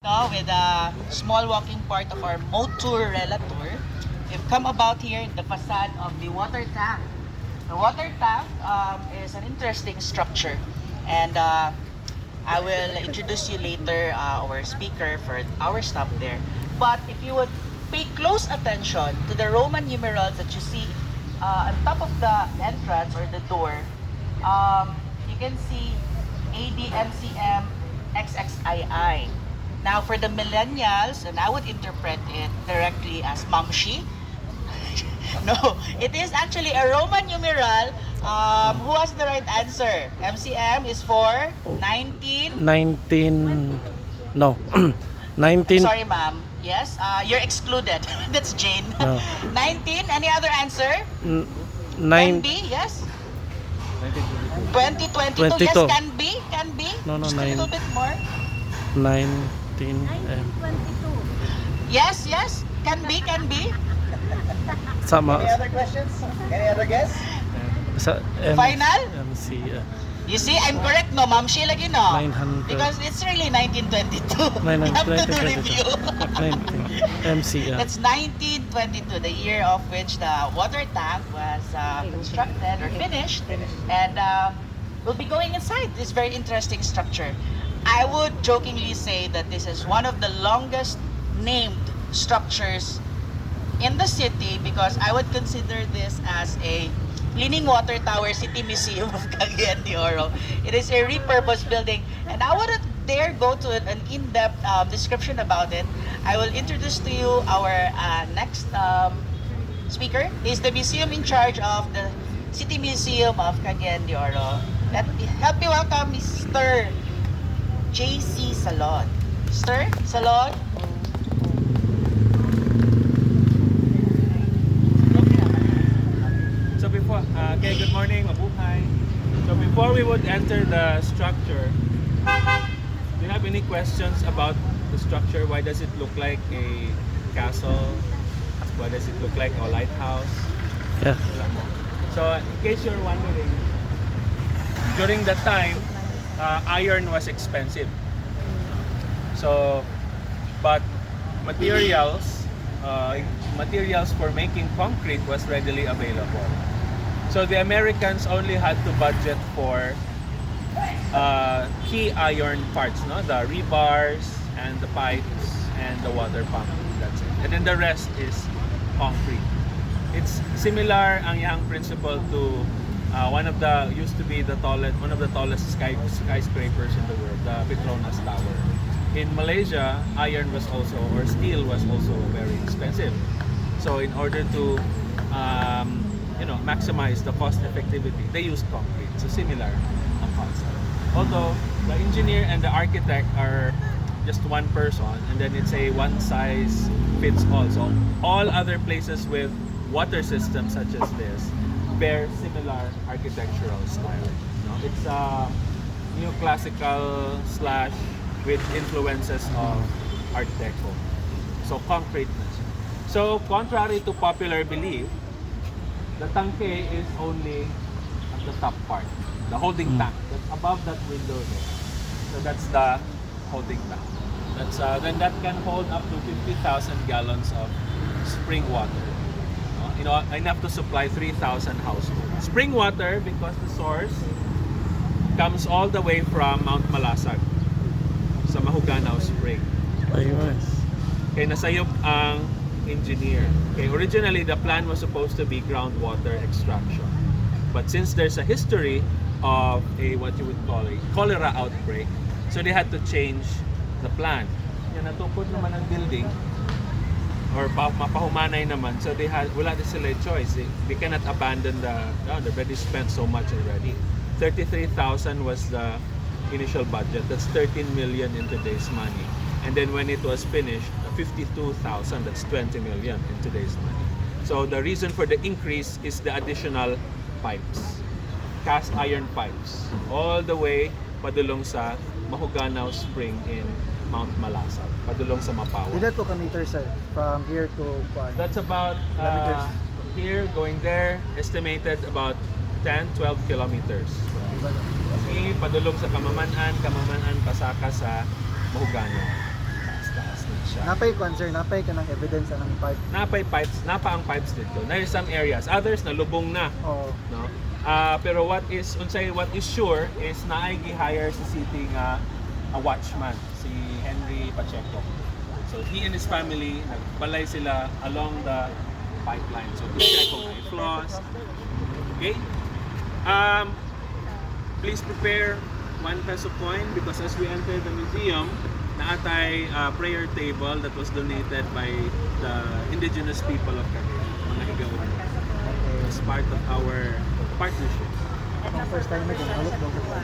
With a small walking part of our motorella tour. We've come about here in the facade of the water tank. The water tank is an interesting structure, and I will introduce you later our speaker for our stop there. But if you would pay close attention to the Roman numerals that you see on top of the entrance or the door, you can see ADMCM XXII. Now, for the millennials, and I would interpret it directly as Mamshi. No, it is actually a Roman numeral. Who has the right answer? MCM is for 19. 19. No. 19. Sorry, ma'am. Yes, you're excluded. That's Jane. No. 19. Any other answer? 9. Can be, yes. 2022. 22. Yes, can be. Can be. No, Just a 9. little bit more. 19. Yes, yes. Can be, can be. Sama. Any other questions? Any other guess? Sa Final? MC. You see, I'm correct, no? Ma'am Sheila, no? 900. Because it's really 1922. We have to do review. 19. MC. That's 1922, the year of which the water tank was constructed or finished. And we'll be going inside this very interesting structure. I would jokingly say that this is one of the longest named structures in the city, because I would consider this as a Cleaning Water Tower City Museum of Cagayan de Oro. It is a repurposed building, and I wouldn't dare go to an in-depth description about it. I will introduce to you our next speaker. He's the museum in charge of the City Museum of Cagayan de Oro. Help me welcome Mr. J.C. Salon. Mr. Salon. So before, okay, good morning, mabuhay. So before we would enter the structure, do you have any questions about the structure? Why does it look like a castle? Why does it look like a lighthouse? Yeah. So in case you're wondering, during that time, iron was expensive. So, but materials for making concrete was readily available. So the Americans only had to budget for key iron parts, no? The rebars and the pipes and the water pump. That's it. And then the rest is concrete. It's similar ang yang principle to one of the tallest skyscrapers in the world, the Petronas Tower. In Malaysia, iron was also, or steel was also very expensive. So in order to maximize the cost effectivity, they used concrete. So similar ang concept. Although the engineer and the architect are just one person, and then it's a one size fits all. So all other places with water systems such as this bear similar architectural style. It's neoclassical / with influences of Art Deco. So concreteness. So contrary to popular belief, the tanke is only at the top part, the holding tank. That's above that window there. So that's the holding tank. That's then that can hold up to 50,000 gallons of spring water. Enough to supply 3,000 households. Spring water because the source comes all the way from Mount Malasag sa Mahuganaw Spring. Ayun. Okay, nasayop ang engineer. Okay, originally the plan was supposed to be groundwater extraction. But since there's a history of what you would call a cholera outbreak, so they had to change the plan. Yan, natukod naman ang building or mapahumanay naman, so wala din sila choice. They cannot abandon they've already spent so much already. 33,000 was the initial budget. That's 13 million in today's money. And then when it was finished, 52,000, that's 20 million in today's money. So the reason for the increase is the additional pipes, cast iron pipes, all the way padulong sa Mahuganaw Spring in Mount Malasag, padulong sa Mapawa. Ilan po kilometers, sir, from here to Kuan? That's about here going there, estimated about 10-12 kilometers. Padulong sa Kamamanan, Pasaka sa Mahuganaw. siya. Napay concern, napay ka ng evidence ng pipe. Napa ang pipes dito. There are some areas, others na lubong na, Oo. no? Pero what is sure is na ay gi-hire sa city nga a watchman, si Henry Pacheco. So he and his family nagbalay sila along the pipeline. So to check kung may flaws. Okay? Please prepare 1 peso coin because as we enter the museum, naatay prayer table that was donated by the indigenous people of Cagayan, mga Higaon, as part of our partnership. Ang first time na ginalok daw ko.